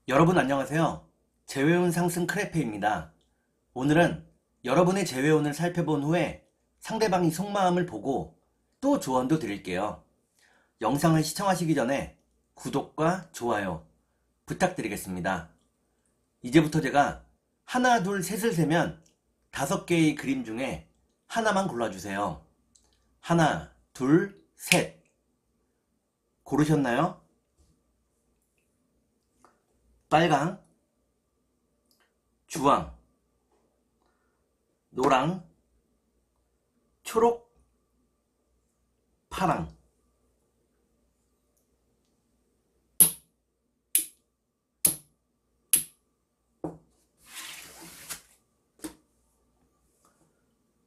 여러분 안녕하세요. 재회운 상승 크레페입니다. 오늘은 여러분의 재회운을 살펴본 후에 상대방이 속마음을 보고 또 조언도 드릴게요. 영상을 시청하시기 전에 구독과 좋아요 부탁드리겠습니다. 이제부터 제가 하나, 둘, 셋을 세면 5개의 그림 중에 하나만 골라주세요. 하나, 둘, 셋. 고르셨나요? 빨강, 주황, 노랑, 초록, 파랑.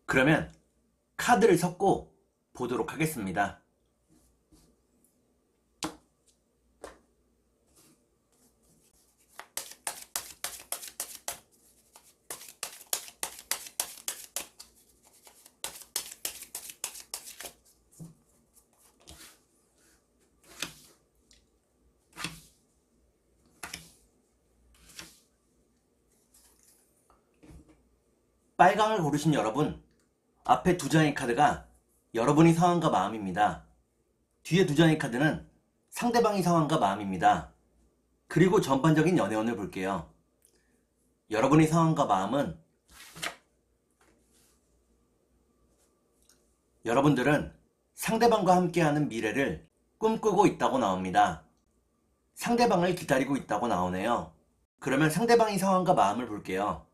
그러면 카드를 섞고 보도록 하겠습니다. 빨강을 고르신 여러분, 앞에 2장의 카드가 여러분의 상황과 마음입니다. 뒤에 2장의 카드는 상대방의 상황과 마음입니다. 그리고 전반적인 연애운을 볼게요. 여러분의 상황과 마음은 여러분들은 상대방과 함께하는 미래를 꿈꾸고 있다고 나옵니다. 상대방을 기다리고 있다고 나오네요. 그러면 상대방의 상황과 마음을 볼게요.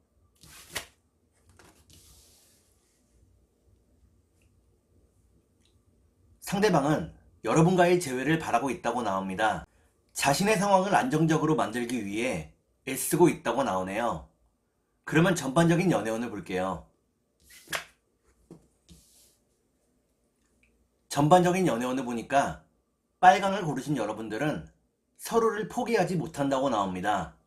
상대방은 여러분과의 재회를 바라고 있다고 나옵니다. 자신의 상황을 안정적으로 만들기 위해 애쓰고 있다고 나오네요. 그러면 전반적인 연애운을 볼게요. 전반적인 연애운을 보니까 빨강을 고르신 여러분들은 서로를 포기하지 못한다고 나옵니다.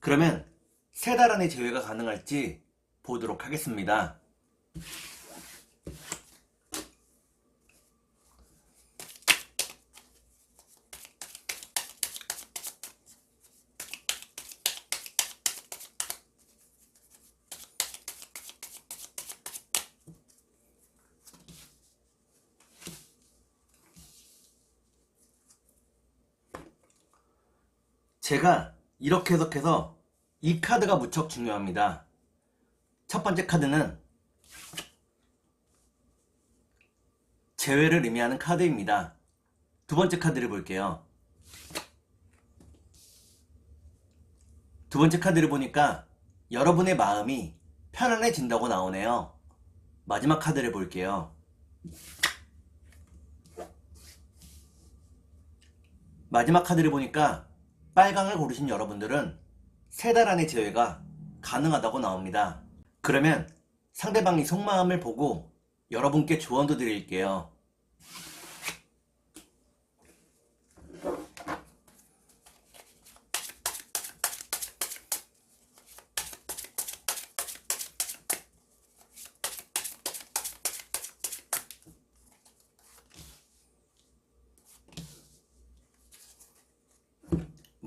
그러면 3달 안에 재회가 가능할지 보도록 하겠습니다. 제가 이렇게 해석해서 이 카드가 무척 중요합니다. 첫 번째 카드는 재회를 의미하는 카드입니다. 두 번째 카드를 볼게요. 두 번째 카드를 보니까 여러분의 마음이 편안해진다고 나오네요. 마지막 카드를 볼게요. 마지막 카드를 보니까 빨강을 고르신 여러분들은 3달 안에 재회가 가능하다고 나옵니다. 그러면 상대방의 속마음을 보고 여러분께 조언도 드릴게요.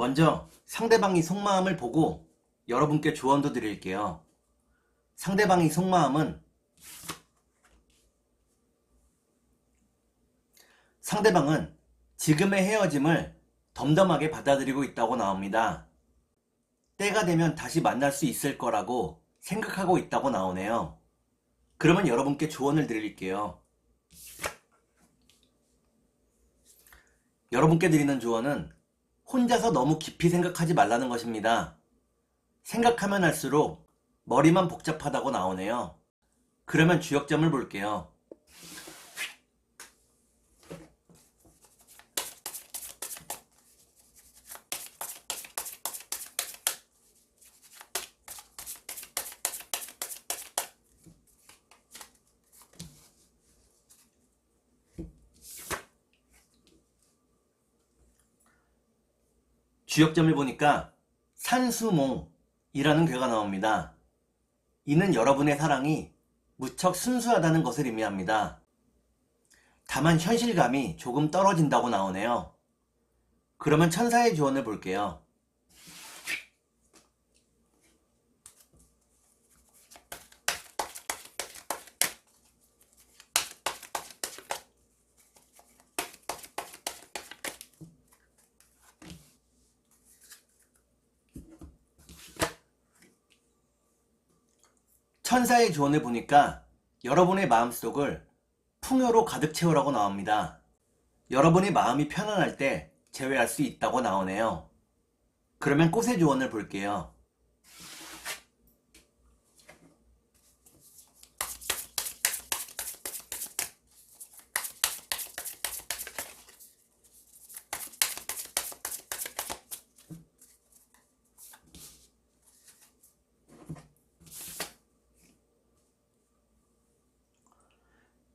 먼저 상대방의 속마음을 보고 여러분께 조언도 드릴게요. 상대방의 속마음은 상대방은 지금의 헤어짐을 덤덤하게 받아들이고 있다고 나옵니다. 때가 되면 다시 만날 수 있을 거라고 생각하고 있다고 나오네요. 그러면 여러분께 조언을 드릴게요. 여러분께 드리는 조언은 혼자서 너무 깊이 생각하지 말라는 것입니다. 생각하면 할수록 머리만 복잡하다고 나오네요. 그러면 주역점을 볼게요. 주역점을 보니까 산수몽이라는 괴가 나옵니다. 이는 여러분의 사랑이 무척 순수하다는 것을 의미합니다. 다만 현실감이 조금 떨어진다고 나오네요. 그러면 천사의 조언을 볼게요. 천사의 조언을 보니까 여러분의 마음속을 풍요로 가득 채우라고 나옵니다. 여러분의 마음이 편안할 때 제외할 수 있다고 나오네요. 그러면 꽃의 조언을 볼게요.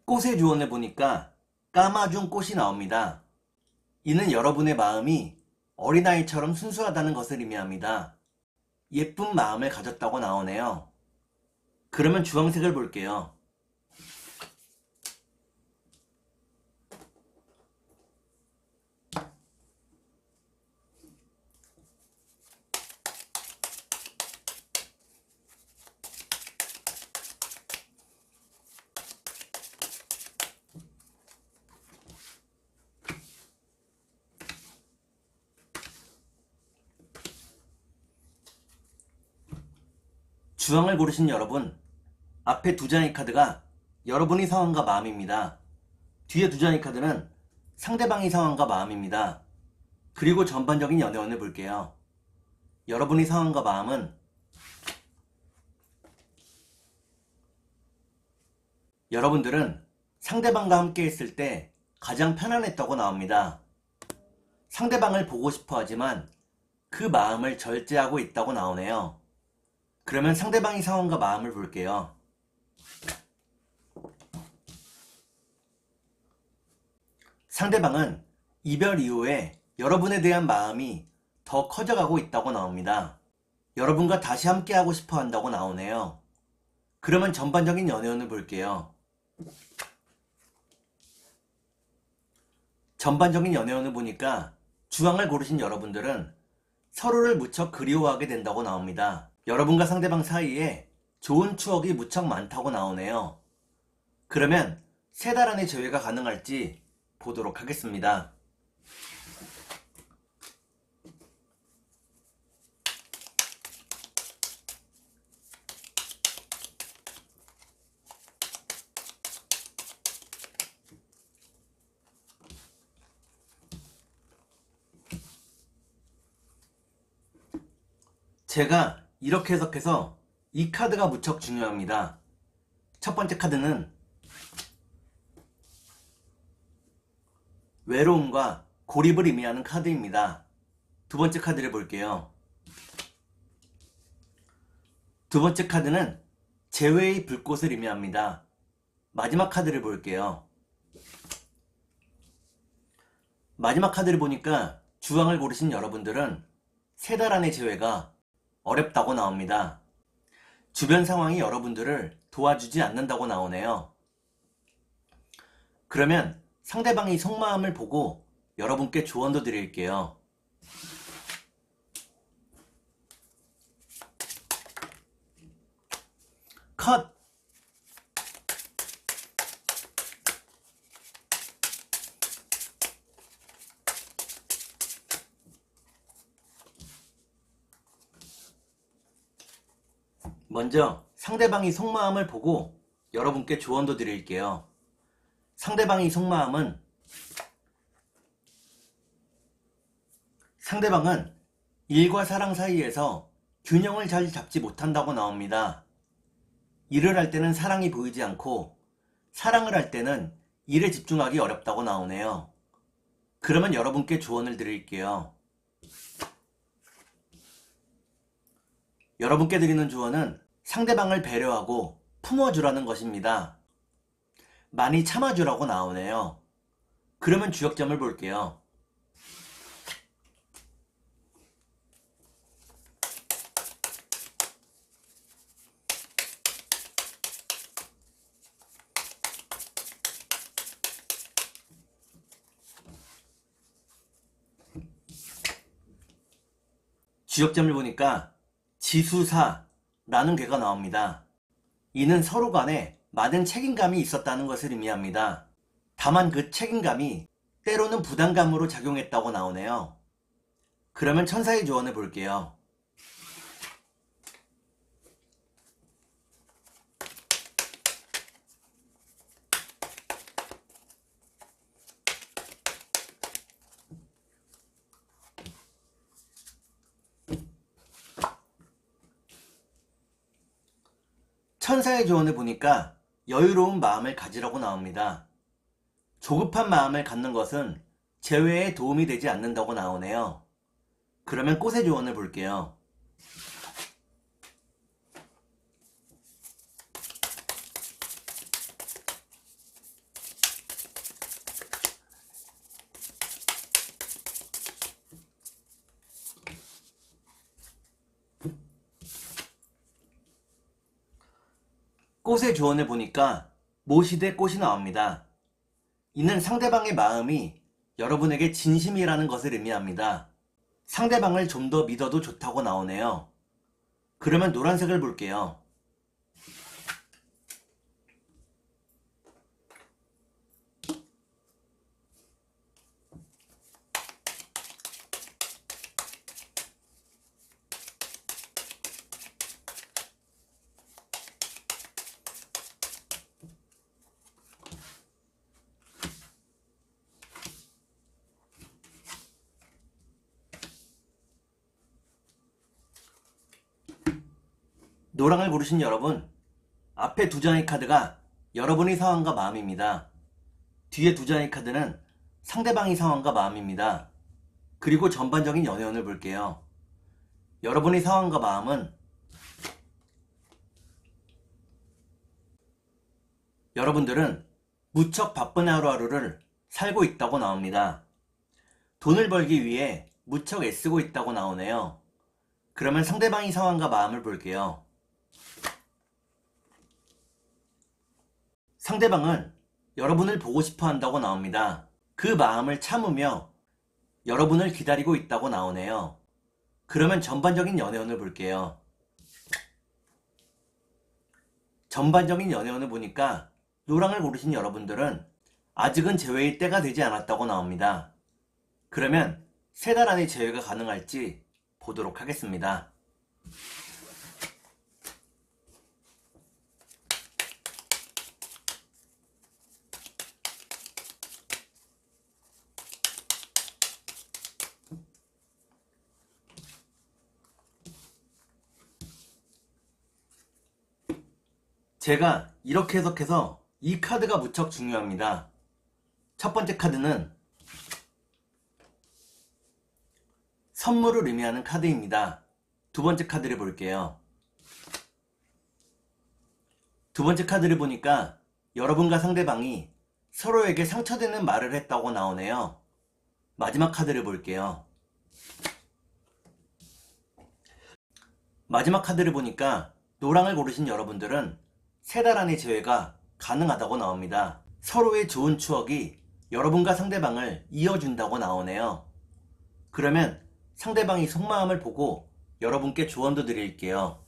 꽃의 조언을 보니까 까마준 꽃이 나옵니다. 이는 여러분의 마음이 어린아이처럼 순수하다는 것을 의미합니다. 예쁜 마음을 가졌다고 나오네요. 그러면 주황색을 볼게요. 주황을 고르신 여러분, 앞에 두 장의 카드가 여러분의 상황과 마음입니다. 뒤에 두 장의 카드는 상대방의 상황과 마음입니다. 그리고 전반적인 연애운을 볼게요. 여러분의 상황과 마음은 여러분들은 상대방과 함께 있을 때 가장 편안했다고 나옵니다. 상대방을 보고 싶어 하지만 그 마음을 절제하고 있다고 나오네요. 그러면 상대방의 상황과 마음을 볼게요. 상대방은 이별 이후에 여러분에 대한 마음이 더 커져가고 있다고 나옵니다. 여러분과 다시 함께하고 싶어 한다고 나오네요. 그러면 전반적인 연애운을 볼게요. 전반적인 연애운을 보니까 주황을 고르신 여러분들은 서로를 무척 그리워하게 된다고 나옵니다. 여러분과 상대방 사이에 좋은 추억이 무척 많다고 나오네요. 그러면 3달 안에 재회가 가능할지 보도록 하겠습니다. 제가 이렇게 해석해서 이 카드가 무척 중요합니다. 첫 번째 카드는 외로움과 고립을 의미하는 카드입니다. 두 번째 카드를 볼게요. 두 번째 카드는 재회의 불꽃을 의미합니다. 마지막 카드를 볼게요. 마지막 카드를 보니까 주황을 고르신 여러분들은 3달 안의 재회가 어렵다고 나옵니다. 주변 상황이 여러분들을 도와주지 않는다고 나오네요. 그러면 상대방의 속마음을 보고 여러분께 조언도 드릴게요. 컷! 먼저 상대방의 속마음을 보고 여러분께 조언도 드릴게요. 상대방의 속마음은 상대방은 일과 사랑 사이에서 균형을 잘 잡지 못한다고 나옵니다. 일을 할 때는 사랑이 보이지 않고 사랑을 할 때는 일에 집중하기 어렵다고 나오네요. 그러면 여러분께 조언을 드릴게요. 여러분께 드리는 조언은 상대방을 배려하고 품어주라는 것입니다. 많이 참아주라고 나오네요. 그러면 주역점을 볼게요. 주역점을 보니까 지수사라는 괴가 나옵니다. 이는 서로 간에 많은 책임감이 있었다는 것을 의미합니다. 다만 그 책임감이 때로는 부담감으로 작용했다고 나오네요. 그러면 천사의 조언을 볼게요. 천사의 조언을 보니까 여유로운 마음을 가지라고 나옵니다. 조급한 마음을 갖는 것은 재회에 도움이 되지 않는다고 나오네요. 그러면 꽃의 조언을 볼게요. 꽃의 조언을 보니까 못이 돼 꽃이 나옵니다. 이는 상대방의 마음이 여러분에게 진심이라는 것을 의미합니다. 상대방을 좀 더 믿어도 좋다고 나오네요. 그러면 노란색을 볼게요. 노랑을 고르신 여러분, 앞에 두 장의 카드가 여러분의 상황과 마음입니다. 뒤에 두 장의 카드는 상대방의 상황과 마음입니다. 그리고 전반적인 연애운을 볼게요. 여러분의 상황과 마음은 여러분들은 무척 바쁜 하루하루를 살고 있다고 나옵니다. 돈을 벌기 위해 무척 애쓰고 있다고 나오네요. 그러면 상대방의 상황과 마음을 볼게요. 상대방은 여러분을 보고 싶어 한다고 나옵니다. 그 마음을 참으며 여러분을 기다리고 있다고 나오네요. 그러면 전반적인 연애운을 볼게요. 전반적인 연애운을 보니까 노랑을 고르신 여러분들은 아직은 재회의 때가 되지 않았다고 나옵니다. 그러면 3달 안에 재회가 가능할지 보도록 하겠습니다. 제가 이렇게 해석해서 이 카드가 무척 중요합니다. 첫 번째 카드는 선물을 의미하는 카드입니다. 두 번째 카드를 볼게요. 두 번째 카드를 보니까 여러분과 상대방이 서로에게 상처되는 말을 했다고 나오네요. 마지막 카드를 볼게요. 마지막 카드를 보니까 노랑을 고르신 여러분들은 3달 안의 재회가 가능하다고 나옵니다. 서로의 좋은 추억이 여러분과 상대방을 이어준다고 나오네요. 그러면 상대방이 속마음을 보고 여러분께 조언도 드릴게요.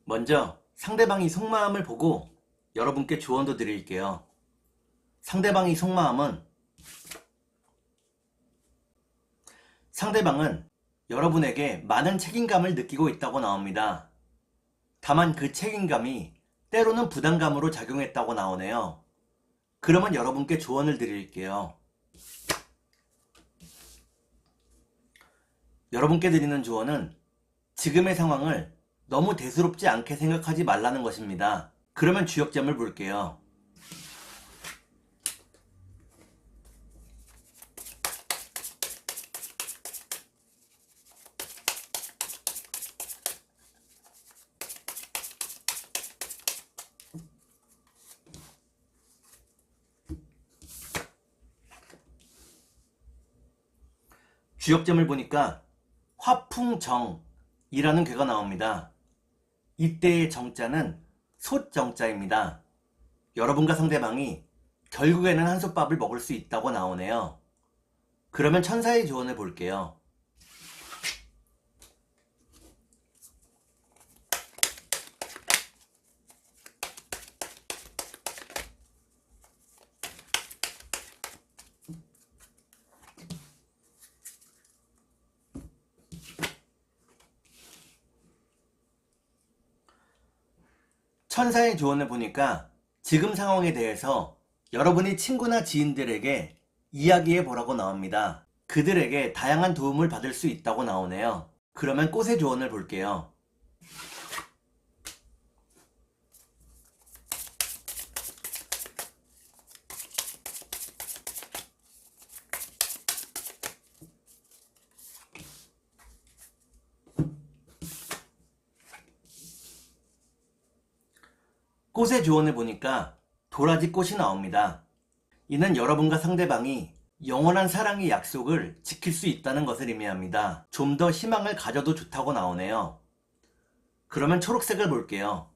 먼저 상대방이 속마음을 보고 여러분께 조언도 드릴게요. 상대방의 속마음은 상대방은 여러분에게 많은 책임감을 느끼고 있다고 나옵니다. 다만 그 책임감이 때로는 부담감으로 작용했다고 나오네요. 그러면 여러분께 조언을 드릴게요. 여러분께 드리는 조언은 지금의 상황을 너무 대수롭지 않게 생각하지 말라는 것입니다. 그러면 주역점을 볼게요. 주역점을 보니까 화풍정이라는 괴가 나옵니다. 이때의 정자는 솥정자입니다. 여러분과 상대방이 결국에는 한솥밥을 먹을 수 있다고 나오네요. 그러면 천사의 조언을 볼게요. 천사의 조언을 보니까 지금 상황에 대해서 여러분이 친구나 지인들에게 이야기해 보라고 나옵니다. 그들에게 다양한 도움을 받을 수 있다고 나오네요. 그러면 꽃의 조언을 볼게요. 꽃의 조언을 보니까 도라지 꽃이 나옵니다. 이는 여러분과 상대방이 영원한 사랑의 약속을 지킬 수 있다는 것을 의미합니다. 좀 더 희망을 가져도 좋다고 나오네요. 그러면 초록색을 볼게요.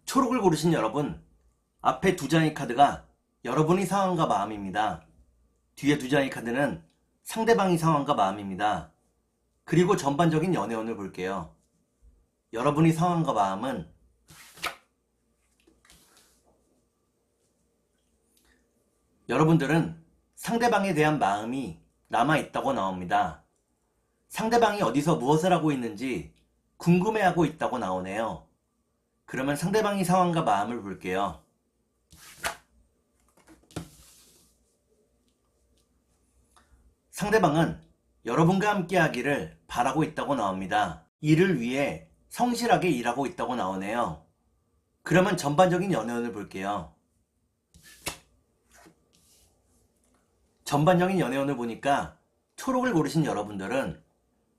초록을 고르신 여러분, 앞에 두 장의 카드가 여러분의 상황과 마음입니다. 뒤에 두 장의 카드는 상대방의 상황과 마음입니다. 그리고 전반적인 연애운을 볼게요. 여러분의 상황과 마음은 여러분들은 상대방에 대한 마음이 남아있다고 나옵니다. 상대방이 어디서 무엇을 하고 있는지 궁금해하고 있다고 나오네요. 그러면 상대방의 상황과 마음을 볼게요. 상대방은 여러분과 함께 하기를 바라고 있다고 나옵니다. 이를 위해 성실하게 일하고 있다고 나오네요. 그러면 전반적인 연애운을 볼게요. 전반적인 연애운을 보니까 초록을 고르신 여러분들은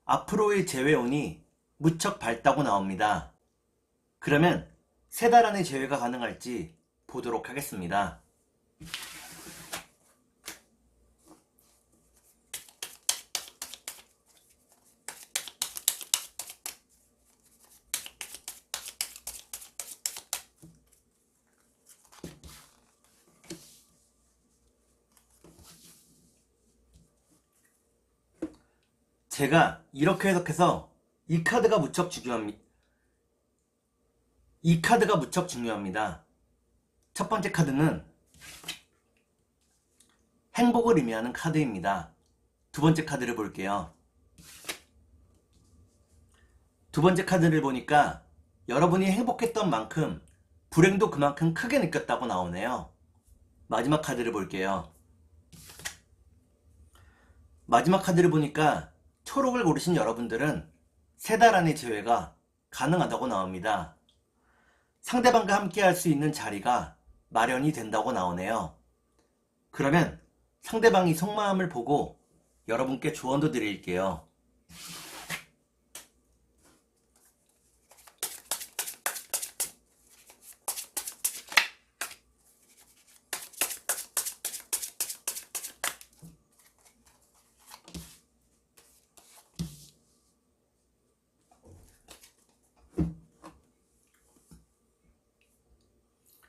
앞으로의 재회운이 무척 밝다고 나옵니다. 그러면 3달 안에 재회가 가능할지 보도록 하겠습니다. 제가 이렇게 해석해서 이 카드가 무척 중요합니다. 첫 번째 카드는 행복을 의미하는 카드입니다. 두 번째 카드를 볼게요. 두 번째 카드를 보니까 여러분이 행복했던 만큼 불행도 그만큼 크게 느꼈다고 나오네요. 마지막 카드를 볼게요. 마지막 카드를 보니까 초록을 고르신 여러분들은 3달 안에 재회가 가능하다고 나옵니다. 상대방과 함께 할 수 있는 자리가 마련이 된다고 나오네요. 그러면 상대방이 속마음을 보고 여러분께 조언도 드릴게요.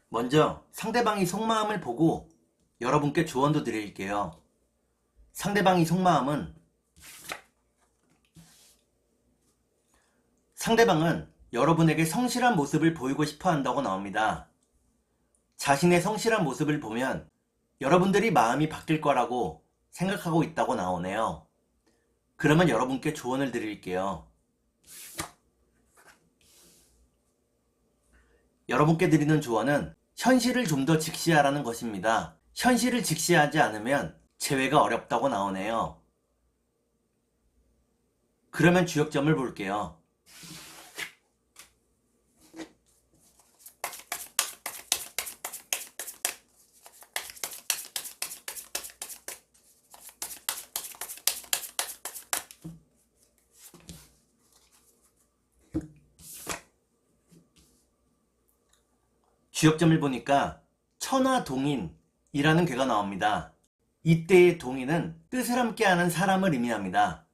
먼저 상대방이 속마음을 보고 여러분께 조언도 드릴게요. 상대방의 속마음은 상대방은 여러분에게 성실한 모습을 보이고 싶어 한다고 나옵니다. 자신의 성실한 모습을 보면 여러분들이 마음이 바뀔 거라고 생각하고 있다고 나오네요. 그러면 여러분께 조언을 드릴게요. 여러분께 드리는 조언은 현실을 좀 더 직시하라는 것입니다. 현실을 직시하지 않으면 재회가 어렵다고 나오네요. 그러면 주역점을 볼게요. 주역점을 보니까 천하동인이라는 괴가 나옵니다. 이때의 동인은 뜻을 함께하는 사람을 의미합니다.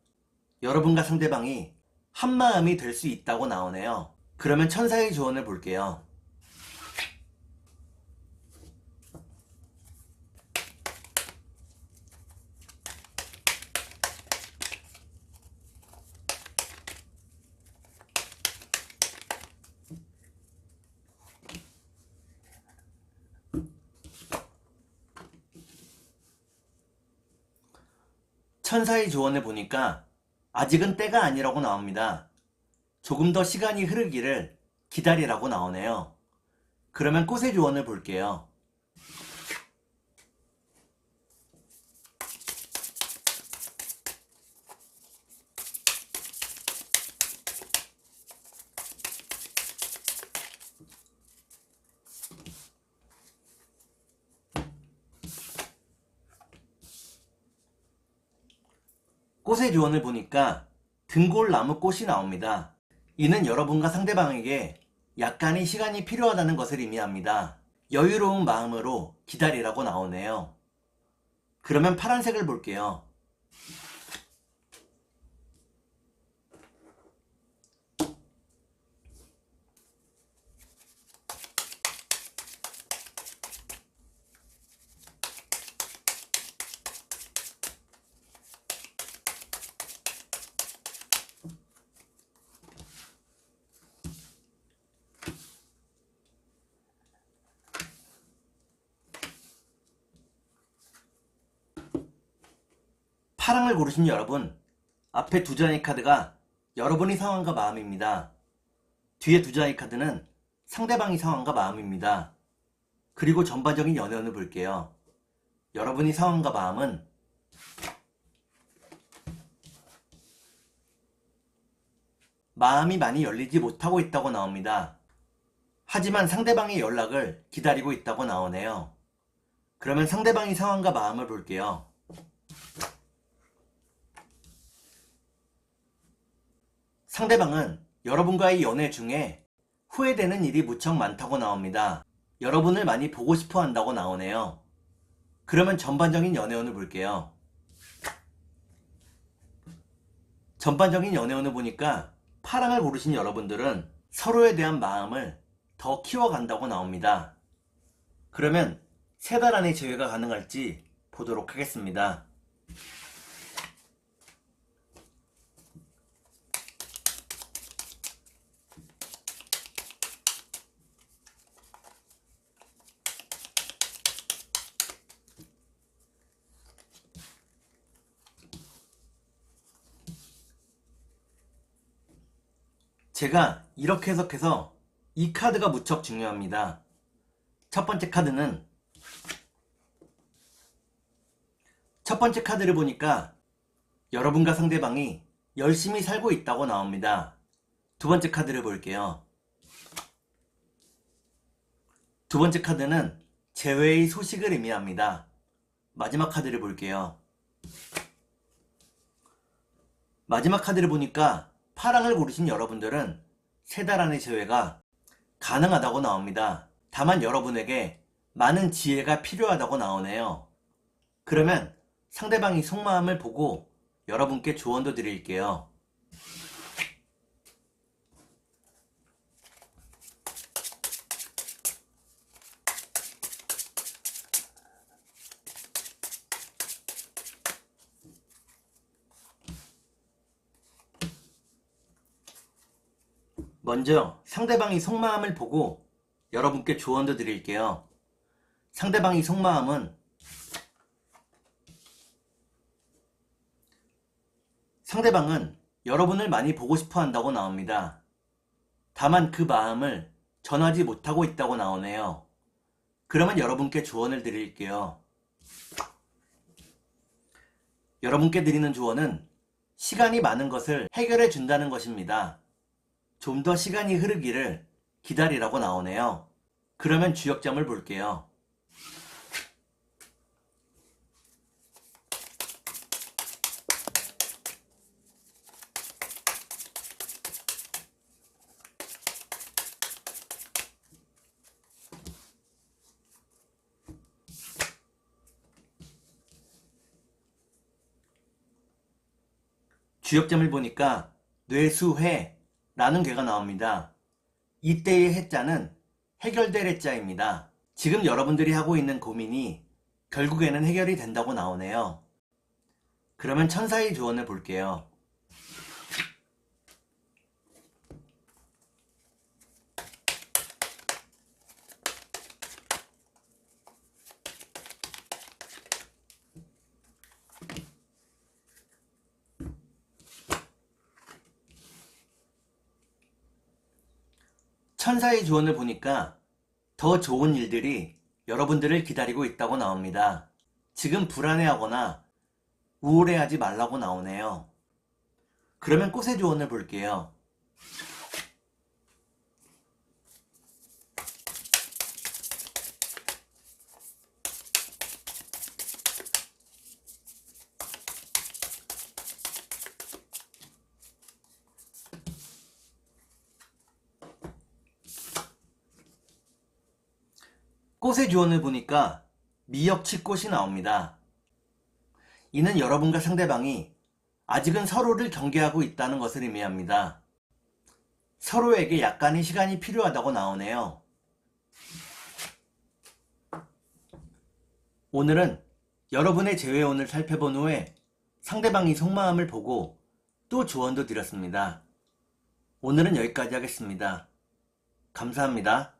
여러분과 상대방이 한마음이 될 수 있다고 나오네요. 그러면 천사의 조언을 볼게요. 천사의 조언을 보니까 아직은 때가 아니라고 나옵니다. 조금 더 시간이 흐르기를 기다리라고 나오네요. 그러면 꽃의 조언을 볼게요. 꽃의 조언을 보니까 등골나무 꽃이 나옵니다. 이는 여러분과 상대방에게 약간의 시간이 필요하다는 것을 의미합니다. 여유로운 마음으로 기다리라고 나오네요. 그러면 파란색을 볼게요. 파랑을 고르신 여러분, 앞에 두 장의 카드가 여러분의 상황과 마음입니다. 뒤에 두 장의 카드는 상대방의 상황과 마음입니다. 그리고 전반적인 연애운을 볼게요. 여러분의 상황과 마음은 마음이 많이 열리지 못하고 있다고 나옵니다. 하지만 상대방의 연락을 기다리고 있다고 나오네요. 그러면 상대방의 상황과 마음을 볼게요. 상대방은 여러분과의 연애 중에 후회되는 일이 무척 많다고 나옵니다. 여러분을 많이 보고 싶어 한다고 나오네요. 그러면 전반적인 연애운을 볼게요. 전반적인 연애운을 보니까 파랑을 고르신 여러분들은 서로에 대한 마음을 더 키워간다고 나옵니다. 그러면 3달 안에 재회가 가능할지 보도록 하겠습니다. 제가 이렇게 해석해서 이 카드가 무척 중요합니다. 첫 번째 카드를 보니까 여러분과 상대방이 열심히 살고 있다고 나옵니다. 두 번째 카드를 볼게요. 두 번째 카드는 재회의 소식을 의미합니다. 마지막 카드를 볼게요. 마지막 카드를 보니까 파랑을 고르신 여러분들은 3달 안의 재회가 가능하다고 나옵니다. 다만 여러분에게 많은 지혜가 필요하다고 나오네요. 그러면 상대방이 속마음을 보고 여러분께 조언도 드릴게요. 먼저 상대방이 속마음을 보고 여러분께 조언도 드릴게요. 상대방의 속마음은 상대방은 여러분을 많이 보고 싶어 한다고 나옵니다. 다만 그 마음을 전하지 못하고 있다고 나오네요. 그러면 여러분께 조언을 드릴게요. 여러분께 드리는 조언은 시간이 많은 것을 해결해 준다는 것입니다. 좀 더 시간이 흐르기를 기다리라고 나오네요. 그러면 주역점을 볼게요. 주역점을 보니까 뇌수회라는 괴가 나옵니다. 이때의 해자는 해결될 해자입니다. 지금 여러분들이 하고 있는 고민이 결국에는 해결이 된다고 나오네요. 그러면 천사의 조언을 볼게요. 천사의 조언을 보니까 더 좋은 일들이 여러분들을 기다리고 있다고 나옵니다. 지금 불안해하거나 우울해하지 말라고 나오네요. 그러면 꽃의 조언을 볼게요. 꽃의 조언을 보니까 미역치꽃이 나옵니다. 이는 여러분과 상대방이 아직은 서로를 경계하고 있다는 것을 의미합니다. 서로에게 약간의 시간이 필요하다고 나오네요. 오늘은 여러분의 재회원을 살펴본 후에 상대방의 속마음을 보고 또 조언도 드렸습니다. 오늘은 여기까지 하겠습니다. 감사합니다.